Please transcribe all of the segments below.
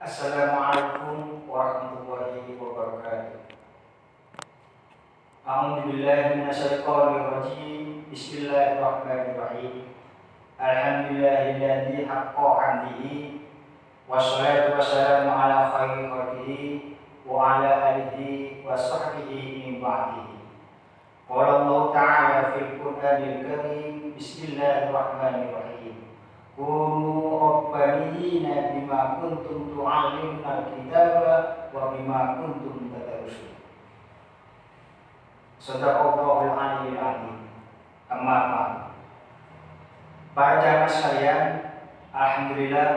Assalamualaikum warahmatullahi wabarakatuh. A'udzubillahi minasyaitonir rajim. Bismillahirrahmanirrahim. Alhamdulillahilladzi haqqa hamdihi wassalatu wassalamu ala khairi khalqihi wa ala alihi wa sahbihi min ba'dihi. Qala Allah Ta'ala fil Qur'anil Karim. Bismillahirrahmanirrahim. Kunu rabbaniyina bima kuntum tu'allimuna al-kitaba wa bima kuntum tadrusun. Shadaqallahul aliyyil azim. Amma ba'd. Para jamaah sekalian, alhamdulillah,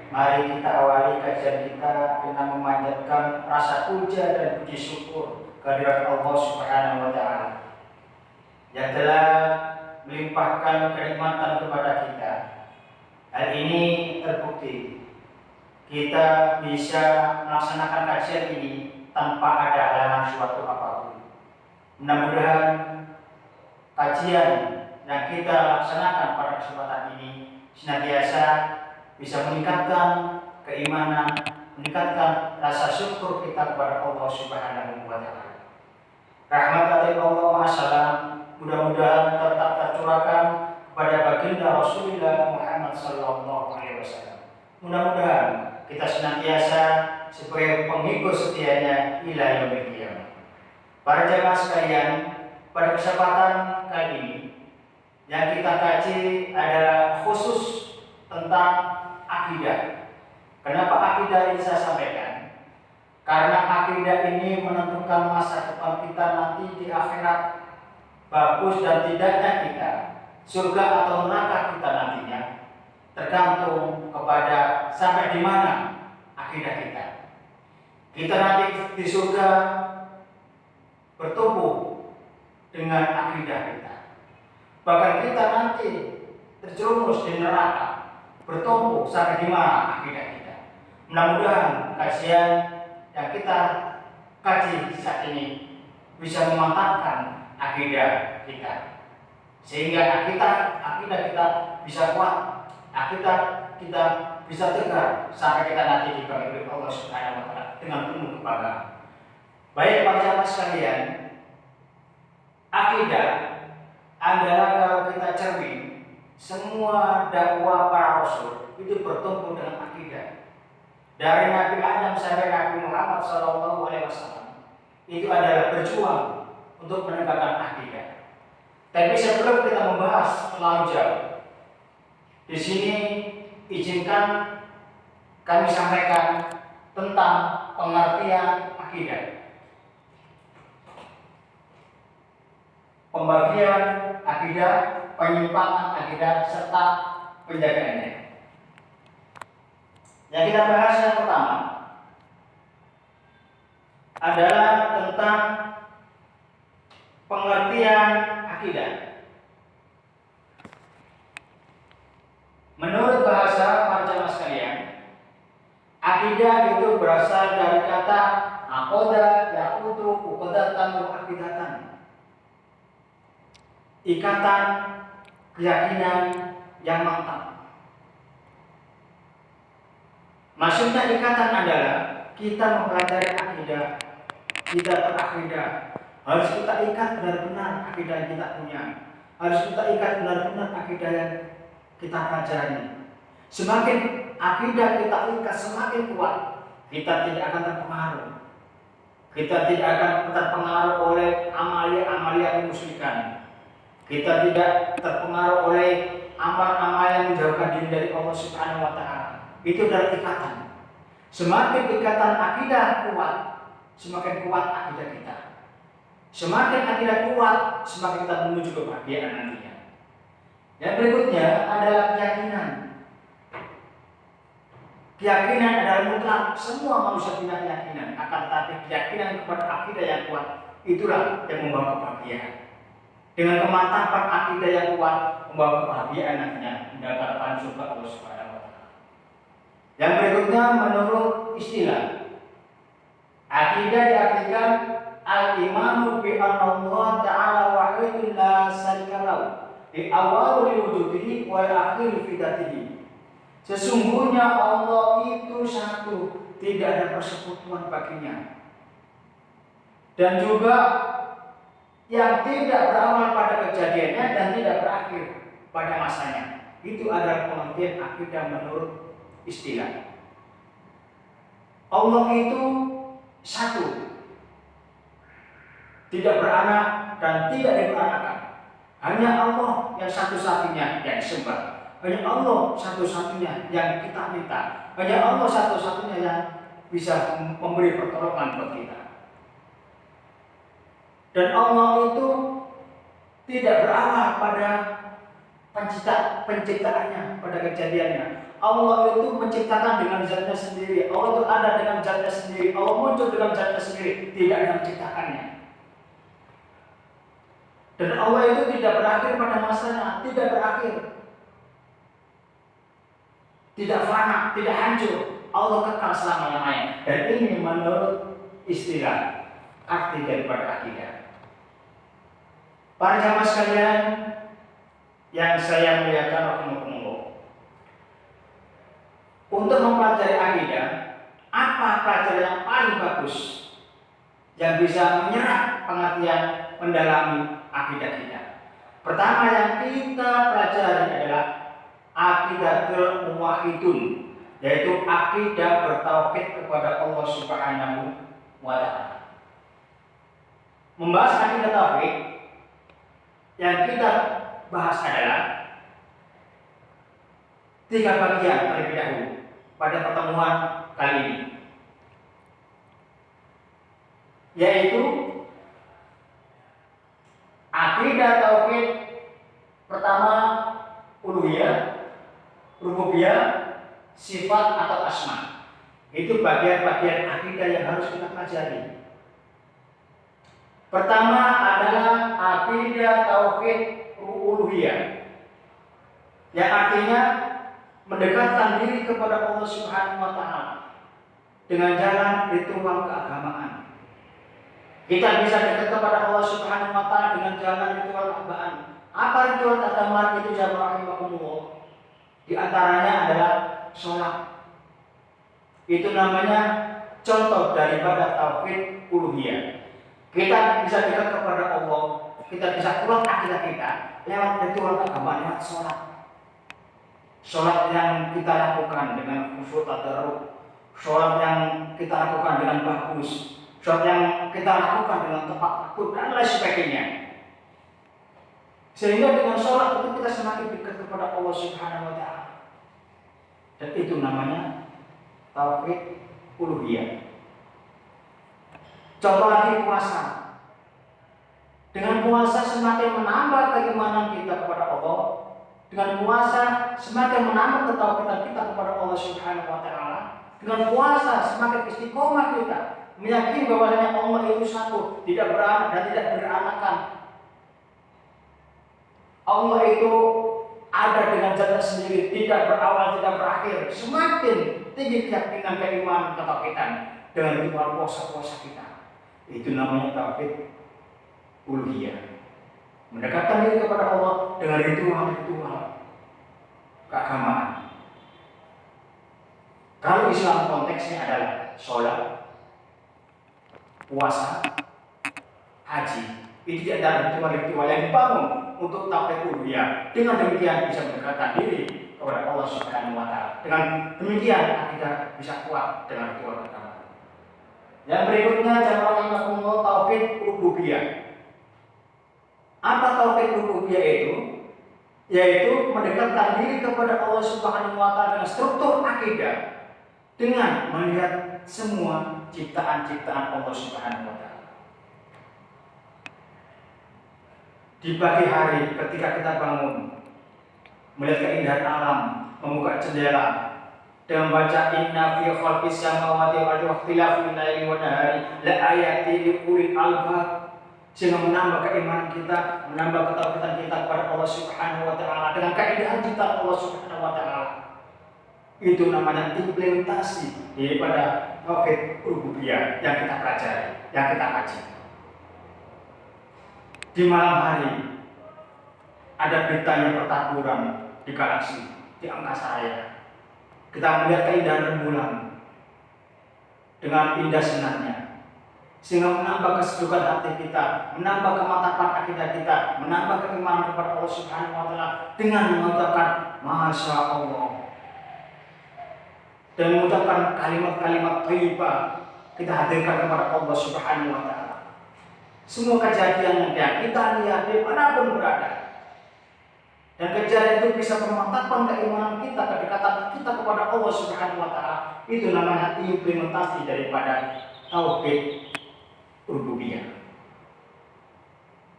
mari kita awali kajian kita dengan memanjatkan rasa puja dan puji syukur kehadirat Allah Subhanahu wa taala yang telah melimpahkan kenikmatan kepada kita. Hal ini terbukti kita bisa melaksanakan kajian ini tanpa ada halangan suatu apapun. Mudah-mudahan kajian yang kita laksanakan pada kesempatan ini senantiasa bisa meningkatkan keimanan, meningkatkan rasa syukur kita kepada Allah Subhanahu wa taala. Rahmat dari Allah Mahasalam mudah-mudahan tetap tercurahkan kepada baginda Rasulullah Muhammad sallallahu alaihi wasallam. Mudah-mudahan kita senantiasa sebagai pengikut setianya ila yaumil qiyamah. Para jamaah sekalian, pada kesempatan kali ini yang kita kaji adalah khusus tentang akidah. Kenapa akidah ini saya sampaikan? Karena akidah ini menentukan masa depan kita nanti di akhirat. Bagus dan tidaknya kita, surga atau neraka kita nantinya tergantung kepada sampai di mana akidah kita. Kita nanti di surga bertumbuh dengan akidah kita. Bahkan kita nanti terjerumus di neraka bertumbuh sampai di mana akidah kita. Mudah-mudahan kajian yang kita kaji saat ini bisa memantapkan akidah kita, sehingga akidah kita bisa kuat, akidah kita bisa tegar sampai kita nanti dipanggil Allah Subhanahu wa taala dengan penuh kebanggaan. Baik para jamaah sekalian, akidah adalah kalau kita cermin semua dakwah para rasul itu bertumbuh dengan akidah. Dari Nabi Adam sampai Nabi Muhammad SAW itu adalah berjuang untuk menegakkan akidah. Tapi sebelum kita membahas terlalu jauh, di sini izinkan kami sampaikan tentang pengertian akidah. Pembagian akidah, penyimpangan akidah, serta penjagaannya. Yang kita bahas yang pertama adalah tentang pengertian akidah. Menurut bahasa para jamaah sekalian, akidah itu berasal dari kata aqada yaqudu uqdatan wa aqidatan. Ikatan keyakinan yang mantap. Maksudnya ikatan adalah kita mempelajari akidah, kita berakidah. Harus kita ikat benar-benar akidah yang kita punya. Harus kita ikat benar-benar akidah yang kita pelajari. Semakin akidah kita ikat semakin kuat, kita tidak akan terpengaruh. Kita tidak akan terpengaruh oleh amalia-amalia kemusyrikan. Kita tidak terpengaruh oleh amal-amal yang menjauhkan diri dari Allah Subhanahu wa taala. Itu adalah ikatan. Semakin ikatan akidah kuat, semakin kuat akidah kita. Semakin akidah kuat, semakin kita menuju kebahagiaan nantinya. Yang berikutnya adalah keyakinan. Keyakinan adalah mutlak. Semua manusia punya keyakinan. Akan tetapi keyakinan kepada akidah yang kuat, itulah yang membawa kebahagiaan. Dengan kemantapan akidah yang kuat, membawa kebahagiaan nantinya mendapatkan surga Allah Subhanahu wa taala. Yang berikutnya menurut istilah, akidah diartikan al-imanu bi anna Allah ta'ala wahidun la syarika lahu di awal wujudihi wa akhir fi dzatihi. Sesungguhnya Allah itu satu, tidak ada persekutuan baginya. Dan juga yang tidak beramal pada kejadiannya dan tidak berakhir pada masanya. Itu adalah pengertian akidah menurut istilah. Allah itu satu, tidak beranak dan tidak diberanakan. Hanya Allah yang satu-satunya yang disembah. Hanya Allah satu-satunya yang kita minta. Hanya Allah satu-satunya yang bisa memberi pertolongan buat kita. Dan Allah itu tidak berawal pada penciptaannya, pada kejadiannya. Allah itu menciptakan dengan zatnya sendiri. Allah itu ada dengan zatnya sendiri. Allah muncul dengan zatnya sendiri. Tidak ada menciptakannya. Dan Allah itu tidak berakhir pada masanya, tidak berakhir, tidak fana, tidak hancur. Allah kekal selama-lamanya. Dan ini menurut istilah arti daripada akidah. Para jamaah sekalian yang saya muliakan rahimakumullah, untuk mempelajari akidah, apa pelajaran yang paling bagus yang bisa menyerap pengertian mendalami akidah kita? Pertama yang kita pelajari adalah aqidatul muwahhidun, yaitu akidah bertauhid kepada Allah Subhanahu wa ta'ala. Membahas akidah tauhid, yang kita bahas adalah 3 bagian terlebih dahulu pada pertemuan kali ini, yaitu akidah tauhid pertama uluhiyah, rububiyah, sifat atau asma. Itu bagian-bagian akidah yang harus kita pelajari. Pertama adalah akidah tauhid uluhiyah, yang artinya mendekatkan diri kepada Allah Subhanahu wa ta'ala dengan jalan ritual keagamaan. Kita bisa dekat kepada Allah Subhanahu wa ta'ala dengan jalan ritual keagamaan. Apa ritual keagamaan itu? Jamaah rahimakumullah. Di antaranya adalah sholat. Itu namanya contoh daripada tauhid uluhiyah. Kita bisa dekat kepada Allah, kita bisa kuat akidah kita lewat ritual keagamaan, lewat sholat. Sholat yang kita lakukan dengan khusyuk tadarruk, sholat yang kita lakukan dengan bagus, sholat yang kita lakukan dengan tepat waktu dan lain sebagainya. Sehingga dengan sholat itu kita semakin dekat kepada Allah Subhanahu wa ta'ala. Dan itu namanya tauhid uluhiyah. Contoh lagi puasa. Dengan puasa semakin menambah keimanan kita kepada Allah. Dengan puasa semakin menambah ketauhidan kita kepada Allah Subhanahu wa ta'ala. Dengan puasa semakin istiqomah kita meyakini bahwasanya Allah itu satu, tidak beranak dan tidak beranakan. Allah itu ada dengan zatnya sendiri, tidak berawal, tidak berakhir. Semakin tinggi keyakinan keimanan ketauhidan dengan ritual puasa-puasa kita. Itu namanya tauhid uluhiyah. Mendekatkan diri kepada Allah dengan ritual-ritual keagamaan. Kalau Islam konteksnya adalah sholat, puasa, haji. Ini adalah ritual-ritual yang dibangun untuk tauhid uluhiyah. Dengan demikian bisa mendekatkan diri kepada Allah Subhanahu wa ta'ala. Dengan demikian kita bisa kuat dengan ritual keagamaan. Yang berikutnya jamaah rahimakumullah, tauhid rububiyah. Apa tauhid rububiyah itu? Yaitu mendekatkan diri kepada Allah Subhanahu wa ta'ala dengan struktur akidah, dengan melihat semua ciptaan-ciptaan Allah Subhanahu wa ta'ala. Di pagi hari ketika kita bangun, melihat keindahan alam, membuka jendela dengan baca inna fi khalqis samawati wal ardi wa ikhtilafil laili wan nahari la ayatin li ulil albab, sehingga menambah keimanan kita, menambah ketauhidan kita kepada Allah Subhanahu wa ta'ala dengan keindahan ciptaan Allah Subhanahu wa ta'ala. Itu namanya implementasi daripada tauhid rububiyah yang kita pelajari, yang kita kaji. Di malam hari ada beritanya pertempuran di galaksi, di angkasa raya. Kita melihat keindahan rembulan dengan indah sinarnya, sehingga menambah kesejukan hati kita, menambah kemantapan akidah kita, menambah keimanan kepada Allah Subhanahu wa taala dengan mengucapkan Masya Allah dan mengucapkan kalimat-kalimat thayyibah kita hadirkan kepada Allah Subhanahu wa taala. Semua kejadian yang kita lihat dimanapun berada, dan kejadian itu bisa memantapkan keimanan kita, kedekatan kita kepada Allah Subhanahu wa taala. Itu namanya implementasi daripada tauhid rububiyah.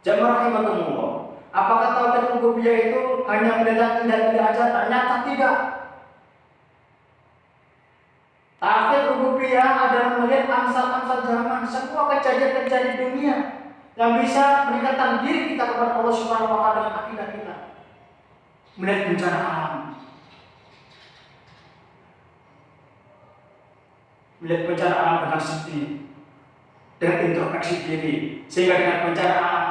Jamaah rahimakumullah, apakah tauhid rububiyah itu hanya melihat indah-indah aja? Ternyata tidak. Tauhid rububiyah adalah melihat amsal-amsal zaman, semua kejadian-kejadian dunia yang bisa meningkatkan diri kita kepada Allah Subhanahu wa taala dengan akidah kita. Melihat bencana alam, melihat bencana alam dengan sedih, dengan introspeksi diri, sehingga dengan bencana alam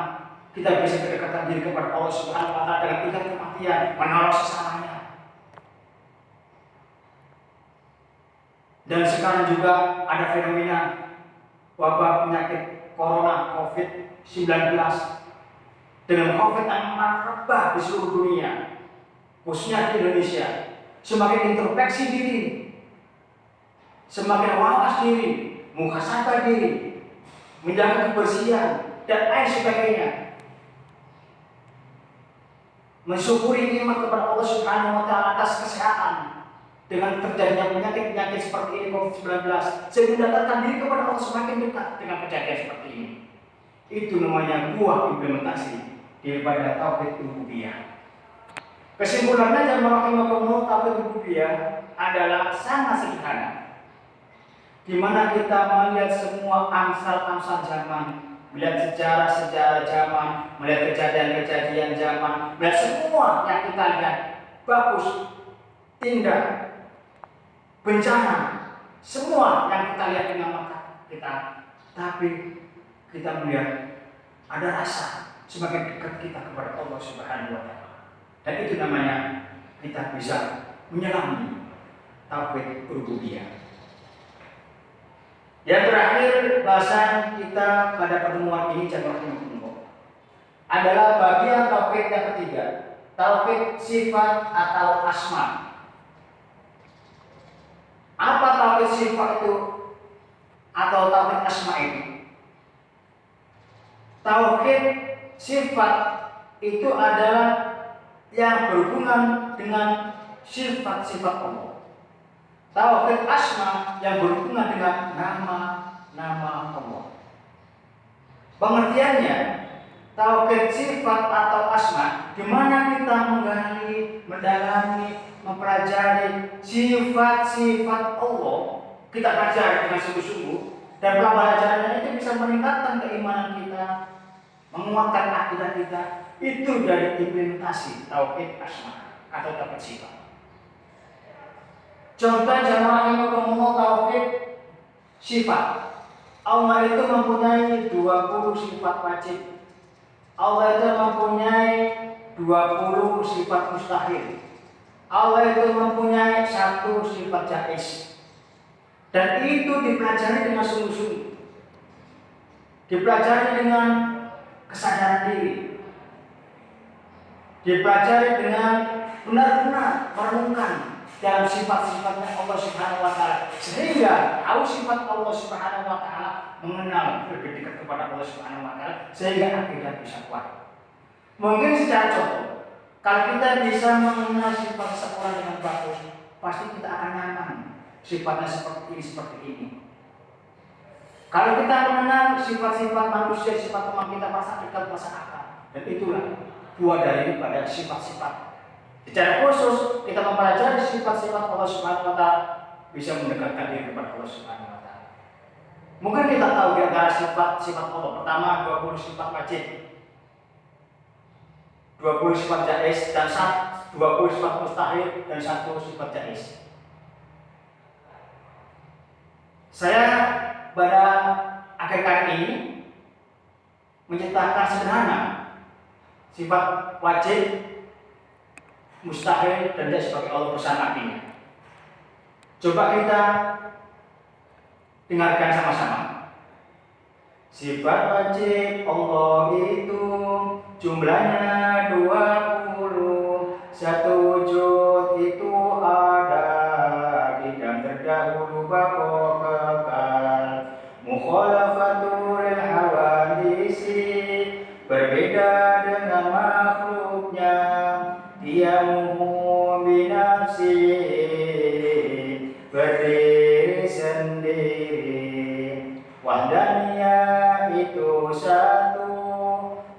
kita bisa berdekatan diri kepada Allah Subhanahu wa taala dengan ingat kematian, menolong sesamanya. Dan sekarang juga ada fenomena wabah penyakit corona COVID-19 dengan COVID yang merebak di seluruh dunia, khususnya di Indonesia. Semakin introspeksi diri, semakin wawas diri, muhasabah diri, menjaga kebersihan dan lain sebagainya. Mensyukuri nikmat kepada Allah Subhanahu wa taala atas kesehatan dengan terjadinya penyakit-penyakit seperti ini COVID-19, sehingga mendekatkan diri kepada Allah semakin dekat dengan kejadian seperti ini. Itu namanya buah implementasi daripada tauhid rububiyah. Kesimpulannya, jamaah rahimakumullah, tauhid rububiyah adalah sangat sederhana, di mana kita melihat semua amsal-amsal zaman, melihat sejarah-sejarah zaman, melihat kejadian-kejadian zaman, melihat semua yang kita lihat bagus, indah, bencana, semua yang kita lihat dengan mata kita, tapi kita melihat ada rasa semakin dekat kita kepada Allah Subhanahu wa taala. Dan itu namanya kita bisa menyelami tauhid rububiyah. Yang terakhir, bahasan kita pada pertemuan ini adalah bagian tauhid yang ketiga, tauhid sifat atau asma. Apa tauhid sifat itu atau tauhid asma itu? Tauhid sifat itu adalah yang berhubungan dengan sifat-sifat Allah. Tauhid asma yang berhubungan dengan nama-nama Allah. Pengertiannya, tauhid sifat atau asma, di mana kita menggali, mendalami, mempelajari sifat-sifat Allah, kita pelajari dengan sungguh-sungguh, dan pelajarannya itu bisa meningkatkan keimanan kita, menguatkan akidah kita. Itu dari implementasi tauhid asma atau tauhid sifat. Contoh jamaah yang mengenal tauhid sifat. Allah itu mempunyai 20 sifat wajib. Allah itu mempunyai 20 sifat mustahil. Allah itu mempunyai 1 sifat jaiz. Dan itu dipelajari dengan sungguh-sungguh. Dipelajari dengan kesadaran diri. Dipelajari dengan benar-benar merenungkan dalam sifat-sifatnya Allah Subhanahu wa taala, sehingga tahu sifat Allah Subhanahu wa taala, mengenal lebih dekat kepada Allah Subhanahu wa taala, sehingga akidah bisa kuat. Mungkin secara contoh, kalau kita bisa mengenal sifat seseorang dengan bagus, pasti kita akan nyaman sifatnya seperti ini. Kalau kita mengenal sifat-sifat manusia, sifat teman kita, pasti dekat, pasti akal. Dan itulah buah dari pada sifat-sifat. Secara khusus kita mempelajari sifat-sifat Allah Subhanahu wa taala, bisa mendekatkan diri kepada Allah Subhanahu wa taala. Mungkin kita tahu di antara sifat-sifat Allah, pertama 20 sifat wajib, 20 sifat jaiz, dan 20 sifat mustahil, dan 1 sifat jaiz. Saya pada akhir-akhir ini menciptakan sederhana sifat wajib, mustahil, dan dia sebagai Allah bersama artinya. Coba kita dengarkan sama-sama. Sifat wajib Allah itu jumlahnya 20. Satu wujud itu ada, tidak terdahulu bako kekal. Mukhalafatul hawadisi, berbeda dengan makhluknya. Diamuhu binafsi, berdiri sendiri. Wahdaniyah itu satu,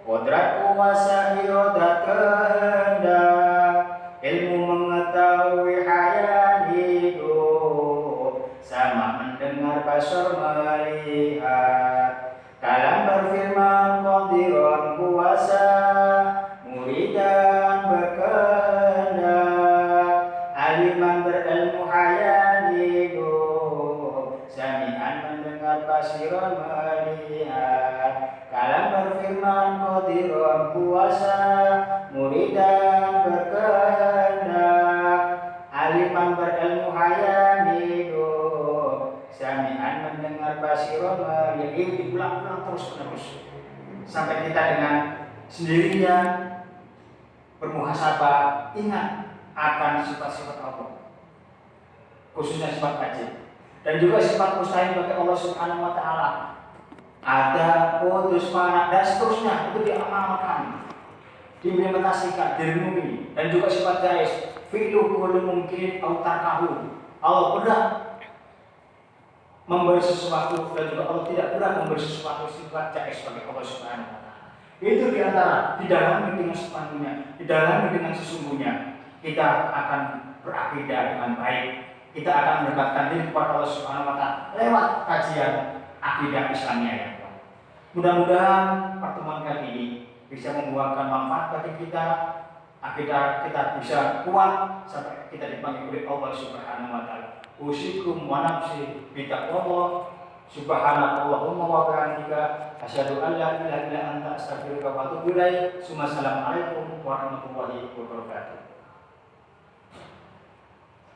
kodrat kuasa iroda kehendak, ilmu mengetahui hayat hidup, sama mendengar basar melihat. Kalam berfirman qadiran kuasa, muridan berkehendak, aliman berilmu hayat hidup, sami'an mendengar basiran melihat. Kalam berfirman qadiran kuasa, muridan berkehendak, aliman berilmu hayat hidup, sami'an mendengar basiran melihat. Ini diulang-ulang terus-menerus sampai kita dengan sendirinya bermuhasabah, ingat akan sifat-sifat Allah, khususnya sifat wajib dan juga sifat mustahil bagi Allah Subhanahu wa taala. Ada putus fana dan seterusnya, itu diamalkan, diimplementasikan, direnungi. Dan juga sifat jaiz, fi'lu kullu mungkin au tarkahu. Allah pernah memberi sesuatu dan juga Allah tidak pernah memberi sesuatu, sifat jaiz bagi Allah Subhanahu wa taala. Itu diantara didalami dengan sepenuhnya, didalami dengan sesungguhnya, kita akan berakidah dengan baik. Kita akan mendekatkan diri kepada Allah Subhanahu wa taala lewat kajian akidah Islamnya ya. Mudah-mudahan pertemuan kali ini bisa membuahkan manfaat bagi kita, akidah kita bisa kuat sampai kita dipanggil oleh Allah Subhanahu wa taala. Usikum wa nafsi bi taqwallah. Subhanallahumma wa bihamdika, asyhadu an la ilaha illa anta, astaghfiruka wa atubu ilaik. Assalamualaikum warahmatullahi wabarakatuh.